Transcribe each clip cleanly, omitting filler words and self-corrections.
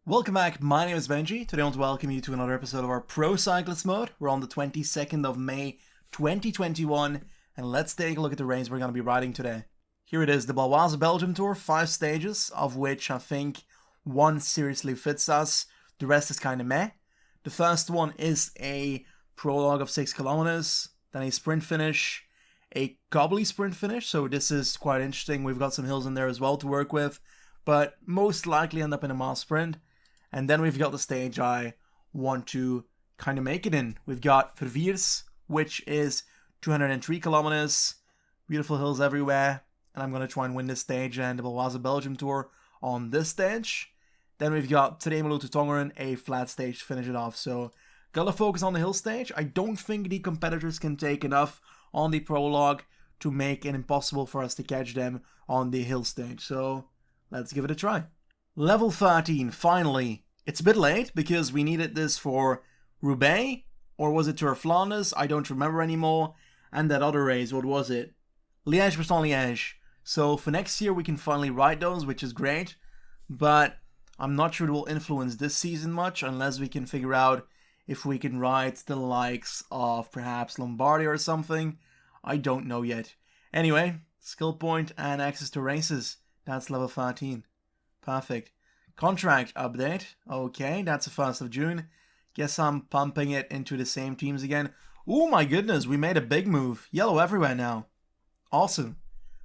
Welcome back, my name is Benji. Today I want to welcome you to another episode of our Pro Cyclist mode. We're on the 22nd of May 2021, and let's take a look at the race we're going to be riding today. Here it is, the Baloise Belgium Tour, 5 stages, of which I think one seriously fits us, the rest is kind of meh. The first one is a prologue of 6 kilometers, then a sprint finish, a gobbly sprint finish, so this is quite interesting. We've got some hills in there as well to work with, but most likely end up in a mile sprint. And then we've got the stage I want to kind of make it in. We've got Verviers, which is 203 kilometers, beautiful hills everywhere, and I'm going to try and win this stage and the Baloise Belgium Tour on this stage. Then we've got Tremelo to Tongeren, a flat stage to finish it off. So, gotta focus on the hill stage. I don't think the competitors can take enough on the prologue to make it impossible for us to catch them on the hill stage. So, let's give it a try. Level 13, finally. It's a bit late because we needed this for Roubaix, or was it Tour of Flanders? I don't remember anymore. And that other race, what was it? Liège-Bastogne-Liège. So for next year we can finally ride those, which is great. But I'm not sure it will influence this season much unless we can figure out if we can ride the likes of perhaps Lombardy or something. I don't know yet. Anyway, skill point and access to races. That's level 13. Perfect. Contract update. Okay, that's the 1st of June. Guess I'm pumping it into the same teams again. Oh my goodness, we made a big move. Yellow everywhere now. Awesome.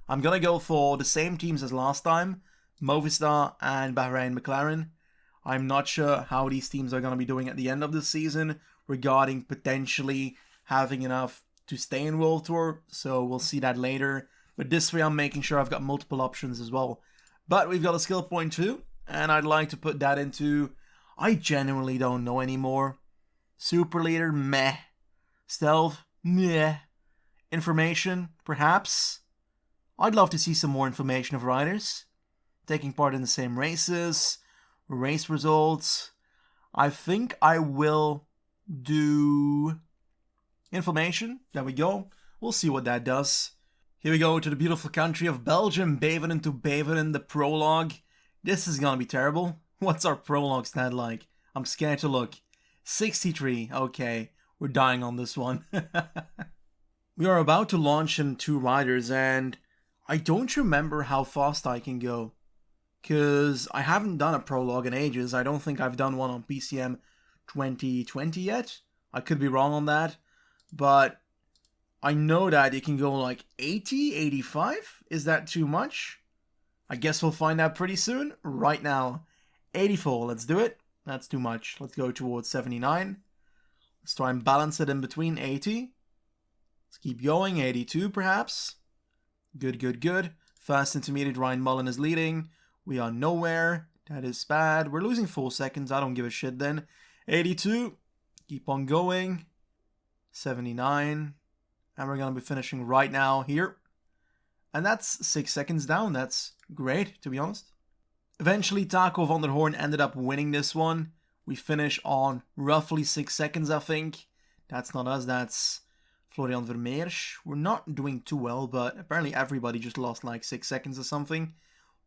I'm gonna go for the same teams as last time. Movistar and Bahrain McLaren. I'm not sure how these teams are gonna be doing at the end of the season regarding potentially having enough to stay in World Tour. So we'll see that later. But this way I'm making sure I've got multiple options as well. But we've got a skill point too, and I'd like to put that into, I genuinely don't know anymore. Super leader, meh. Stealth, meh. Information, perhaps. I'd love to see some more information of riders. Taking part in the same races, race results. I think I will do information. There we go. We'll see what that does. Here we go to the beautiful country of Belgium, Beveren to Beveren, the prologue. This is gonna be terrible. What's our prologue stat like? I'm scared to look. 63, okay. We're dying on this one. We are about to launch in 2 riders and I don't remember how fast I can go. Cause I haven't done a prologue in ages. I don't think I've done one on PCM 2020 yet. I could be wrong on that. But I know that it can go like 80, 85. Is that too much? I guess we'll find out pretty soon. Right now, 84. Let's do it. That's too much. Let's go towards 79. Let's try and balance it in between 80. Let's keep going. 82 perhaps. Good, good, good. Fast intermediate, Ryan Mullen is leading. We are nowhere. That is bad. We're losing 4 seconds. I don't give a shit then. 82. Keep on going. 79. And we're going to be finishing right now here. And that's 6 seconds down. That's great, to be honest. Eventually, Taco van der Hoorn ended up winning this one. We finish on roughly 6 seconds, I think. That's not us, that's Florian Vermeers. We're not doing too well, but apparently everybody just lost like 6 seconds or something.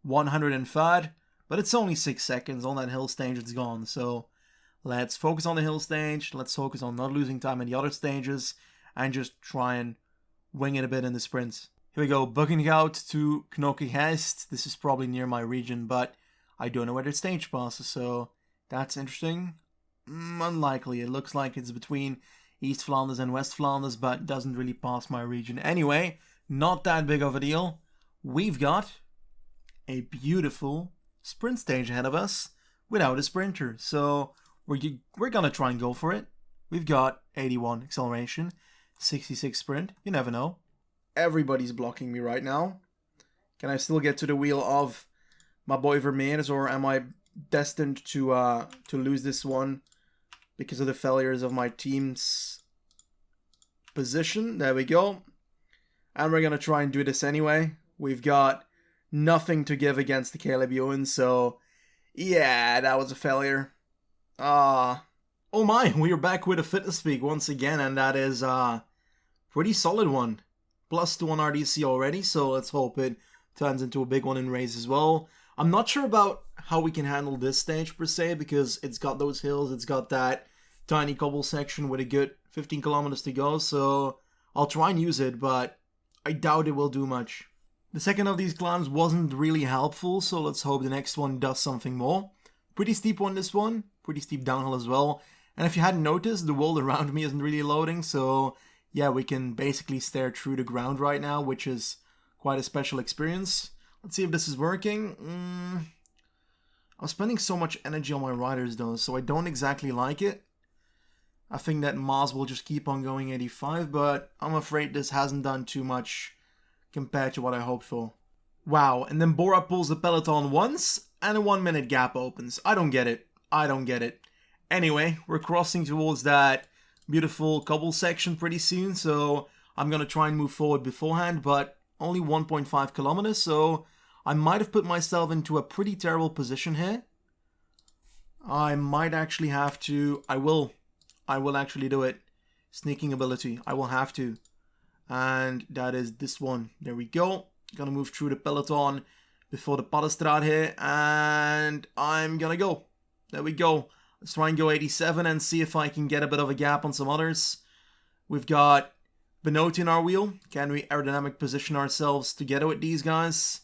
103rd, but it's only 6 seconds. On that hill stage, it's gone. So let's focus on the hill stage. Let's focus on not losing time in the other stages. And just try and wing it a bit in the sprints. Here we go, Buggenhout to Knokke-Heist. This is probably near my region, but I don't know where the stage passes, so that's interesting. Unlikely. It looks like it's between East Flanders and West Flanders, but doesn't really pass my region. Anyway, not that big of a deal. We've got a beautiful sprint stage ahead of us without a sprinter, so we're gonna try and go for it. We've got 81 acceleration. 66 sprint, you never know. Everybody's blocking me right now. Can I still get to the wheel of my boy Vermeers, or am I destined to lose this one because of the failures of my team's position? There we go. And we're gonna try and do this anyway. We've got nothing to give against the Caleb Ewan, so yeah, that was a failure. Oh my, we are back with a fitness peak once again, and that is pretty solid one. +2 on RDC already, so let's hope it turns into a big one in race as well. I'm not sure about how we can handle this stage per se, because it's got those hills, it's got that tiny cobble section with a good 15 kilometers to go, so I'll try and use it, but I doubt it will do much. The second of these climbs wasn't really helpful, so let's hope the next one does something more. Pretty steep one, this one. Pretty steep downhill as well. And if you hadn't noticed, the world around me isn't really loading, so yeah, we can basically stare through the ground right now, which is quite a special experience. Let's see if this is working. I'm spending so much energy on my riders though, so I don't exactly like it. I think that Maz will just keep on going 85, but I'm afraid this hasn't done too much compared to what I hoped for. Wow, and then Bora pulls the peloton once, and a 1 minute gap opens. I don't get it. I don't get it. Anyway, we're crossing towards that beautiful cobble section pretty soon, so I'm gonna try and move forward beforehand, but only 1.5 kilometers, so I might have put myself into a pretty terrible position here. I might actually have to... I will actually do it. Sneaking ability. I will have to. And that is this one. There we go. Gonna move through the peloton before the Paddestraat here. And I'm gonna go. There we go. Let's try and go 87 and see if I can get a bit of a gap on some others. We've got Benoit in our wheel. Can we aerodynamic position ourselves together with these guys?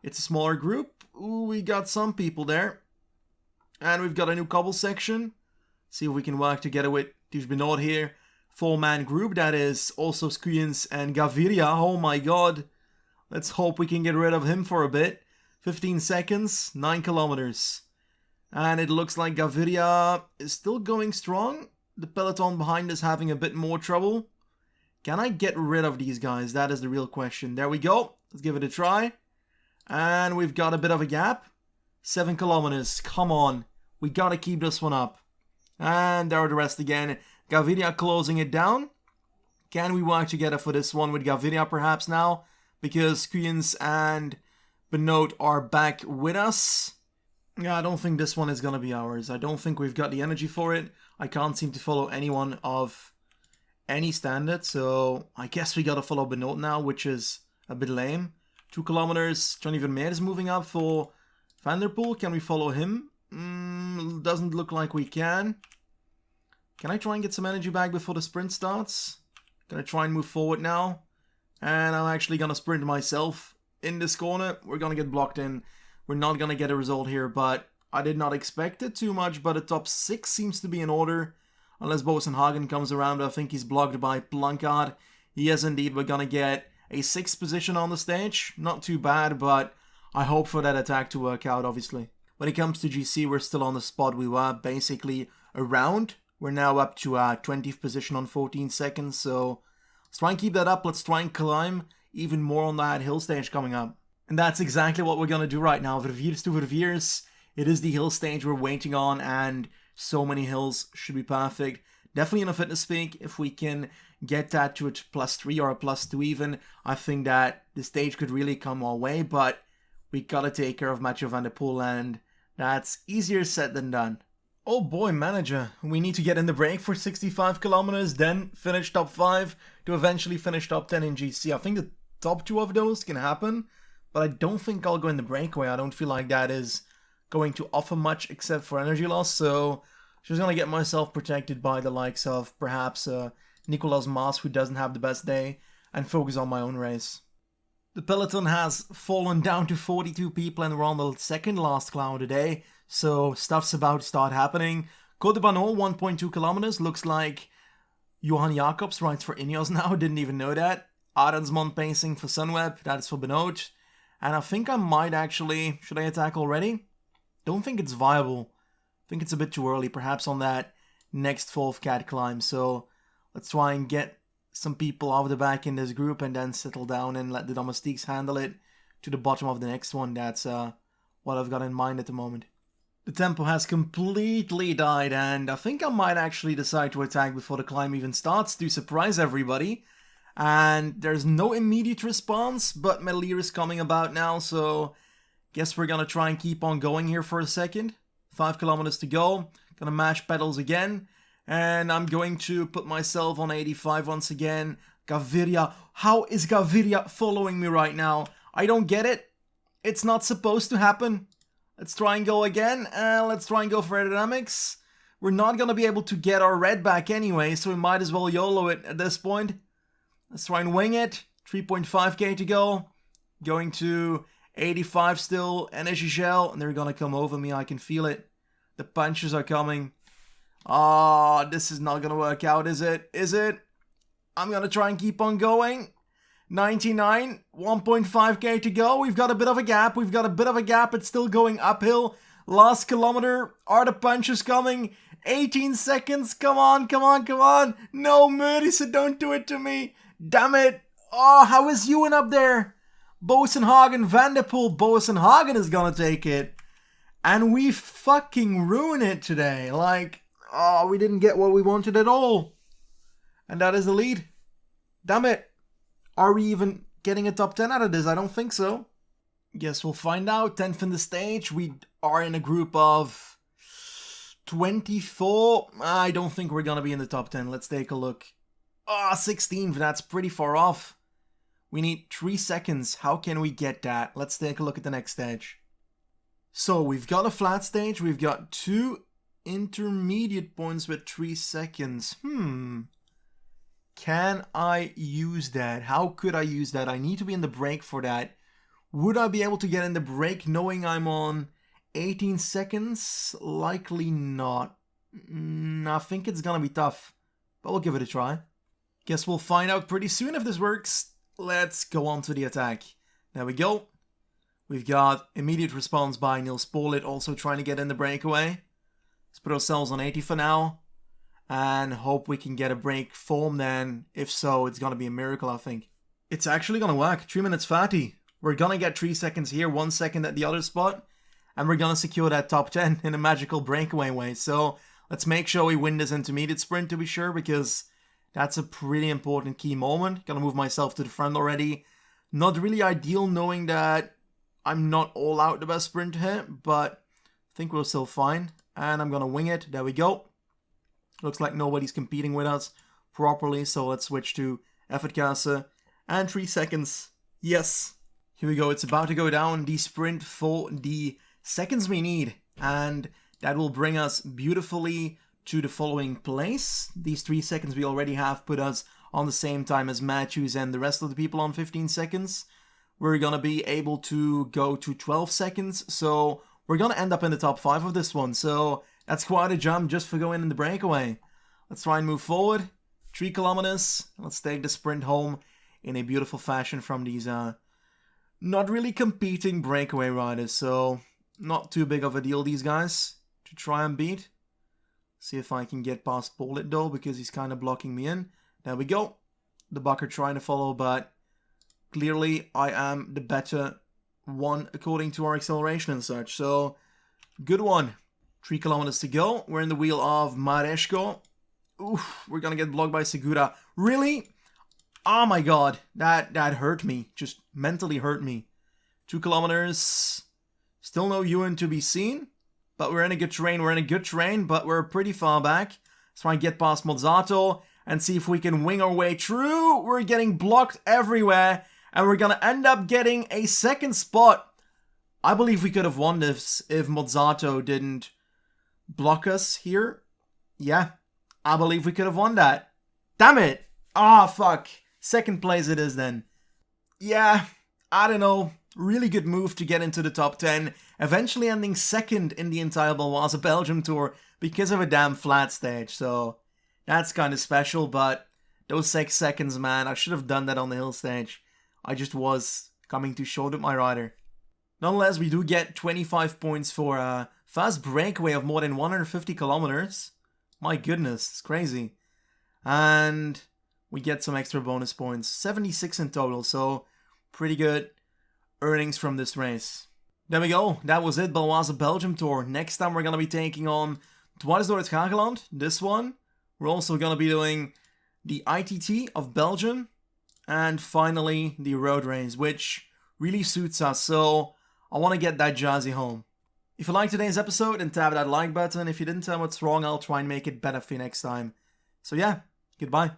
It's a smaller group. Ooh, we got some people there. And we've got a new cobble section. See if we can work together with Tish Benoit here. 4-man group, that is also Skuyens and Gaviria. Oh my god. Let's hope we can get rid of him for a bit. 15 seconds, 9 kilometers. And it looks like Gaviria is still going strong. The peloton behind is having a bit more trouble. Can I get rid of these guys? That is the real question. There we go. Let's give it a try. And we've got a bit of a gap. 7 kilometers. Come on. We gotta keep this one up. And there are the rest again. Gaviria closing it down. Can we work together for this one with Gaviria perhaps now? Because Skuyens and Benoit are back with us. Yeah, I don't think this one is gonna be ours. I don't think we've got the energy for it. I can't seem to follow anyone of any standard, so I guess we gotta follow Benoit now, which is a bit lame. 2 kilometers. Johnny Vermeer is moving up for Van der Poel. Can we follow him? Doesn't look like we can. Can I try and get some energy back before the sprint starts? Gonna try and move forward now. And I'm actually gonna sprint myself in this corner. We're gonna get blocked in. We're not gonna get a result here, but I did not expect it too much. But the top 6 seems to be in order. Unless Bosenhagen comes around, I think he's blocked by Plancard. Yes, indeed, we're gonna get a 6th position on the stage. Not too bad, but I hope for that attack to work out, obviously. When it comes to GC, we're still on the spot we were basically around. We're now up to 20th position on 14 seconds, so let's try and keep that up. Let's try and climb even more on that hill stage coming up. And that's exactly what we're going to do right now. Verviers to Verviers. It is the hill stage we're waiting on, and so many hills should be perfect. Definitely in a fitness peak, if we can get that to a +3 or a +2 even, I think that the stage could really come our way, but we got to take care of Mathieu van der Poel, and that's easier said than done. Oh boy, manager. We need to get in the break for 65 kilometers, then finish top 5 to eventually finish top 10 in GC. I think the top 2 of those can happen, but I don't think I'll go in the breakaway. I don't feel like that is going to offer much except for energy loss, so just gonna get myself protected by the likes of perhaps Nicolas Maas, who doesn't have the best day, and focus on my own race. The peloton has fallen down to 42 people and we're on the second last cloud today, so stuff's about to start happening. Côte de Banon, 1.2 kilometers, looks like Johan Jacobs rides for Ineos now, didn't even know that. Arendsman pacing for Sunweb, that is for Benoit. And I think I might actually, should I attack already? Don't think it's viable. I think it's a bit too early, perhaps on that next 12 cat climb, so let's try and get some people off the back in this group and then settle down and let the domestiques handle it to the bottom of the next one. That's what I've got in mind at the moment. The tempo has completely died and I think I might actually decide to attack before the climb even starts to surprise everybody. And there's no immediate response, but Melier is coming about now, so guess we're gonna try and keep on going here for a second. 5 kilometers to go. Gonna mash pedals again. And I'm going to put myself on 85 once again. Gaviria. How is Gaviria following me right now? I don't get it. It's not supposed to happen. Let's try and go again. Let's try and go for aerodynamics. We're not going to be able to get our red back anyway, so we might as well YOLO it at this point. Let's try and wing it. 3.5k to go. Going to 85 still. Energy shell. And they're going to come over me. I can feel it. The punches are coming. Ah, this is not going to work out, is it? Is it? I'm going to try and keep on going. 99. 1.5k to go. We've got a bit of a gap. We've got a bit of a gap. It's still going uphill. Last kilometer. Are the punches coming? 18 seconds. Come on, come on, come on. No, Murisa, don't do it to me. Damn it. Oh, how is Ewan up there? Bosenhagen, Vanderpool. Bosenhagen is gonna take it. And we fucking ruin it today. Like, oh, we didn't get what we wanted at all. And that is the lead. Damn it. Are we even getting a top 10 out of this? I don't think so. Guess we'll find out. 10th in the stage. We are in a group of 24. I don't think we're gonna be in the top 10. Let's take a look. Ah, 16th. That's pretty far off. We need 3 seconds. How can we get that? Let's take a look at the next stage. So we've got a flat stage. We've got 2 intermediate points with 3 seconds. Can I use that? How could I use that? I need to be in the break for that. Would I be able to get in the break knowing I'm on 18 seconds? Likely not. I think it's gonna be tough, but we'll give it a try. Guess we'll find out pretty soon if this works. Let's go on to the attack. There we go. We've got immediate response by Niels Polit also trying to get in the breakaway. Let's put ourselves on 80 for now. And hope we can get a break form then. If so, it's gonna be a miracle, I think. It's actually gonna work. 3 minutes 30. We're gonna get 3 seconds here, 1 second at the other spot. And we're gonna secure that top 10 in a magical breakaway way. So let's make sure we win this intermediate sprint to be sure, because that's a pretty important key moment. Gonna move myself to the front already. Not really ideal knowing that I'm not all out the best sprint here, but I think we're still fine. And I'm gonna wing it. There we go. Looks like nobody's competing with us properly, so let's switch to Effortkasse. And 3 seconds. Yes. Here we go. It's about to go down the sprint for the seconds we need. And that will bring us beautifully to the following place. These 3 seconds we already have put us on the same time as Matthews and the rest of the people on 15 seconds. We're going to be able to go to 12 seconds. So we're going to end up in the top 5 of this one. So that's quite a jump just for going in the breakaway. Let's try and move forward. 3 kilometers. Let's take the sprint home in a beautiful fashion from these not really competing breakaway riders. So not too big of a deal, these guys, to try and beat. See if I can get past Polit though, because he's kind of blocking me in. There we go. The Bucker trying to follow, but clearly I am the better one according to our acceleration and such. So good one. 3 kilometers to go. We're in the wheel of Mareshko. Oof, we're gonna get blocked by Segura. Really? Oh my god. That hurt me. Just mentally hurt me. 2 kilometers. Still no Ewan to be seen. But we're in a good terrain. We're in a good terrain, but we're pretty far back. Let's try and get past Mozzato and see if we can wing our way through. We're getting blocked everywhere. And we're gonna end up getting a second spot. I believe we could have won this if Mozzato didn't block us here. Yeah, I believe we could have won that. Damn it. Ah, fuck. Second place it is then. Yeah, I don't know. Really good move to get into the top 10. Eventually ending second in the entire Baloise Belgium Tour because of a damn flat stage. So that's kind of special, but those 6 seconds, man, I should have done that on the hill stage. I just was coming too short with my rider. Nonetheless, we do get 25 points for a fast breakaway of more than 150 kilometers. My goodness, it's crazy. And we get some extra bonus points. 76 in total, so pretty good earnings from this race. There we go. That was it, Baloise Belgium Tour. Next time we're going to be taking on Dwars door het Hageland. This one. We're also going to be doing the ITT of Belgium. And finally, the road race, which really suits us. So I want to get that Jazzy home. If you liked today's episode, then tap that like button. If you didn't tell me what's wrong, I'll try and make it better for you next time. So yeah, goodbye.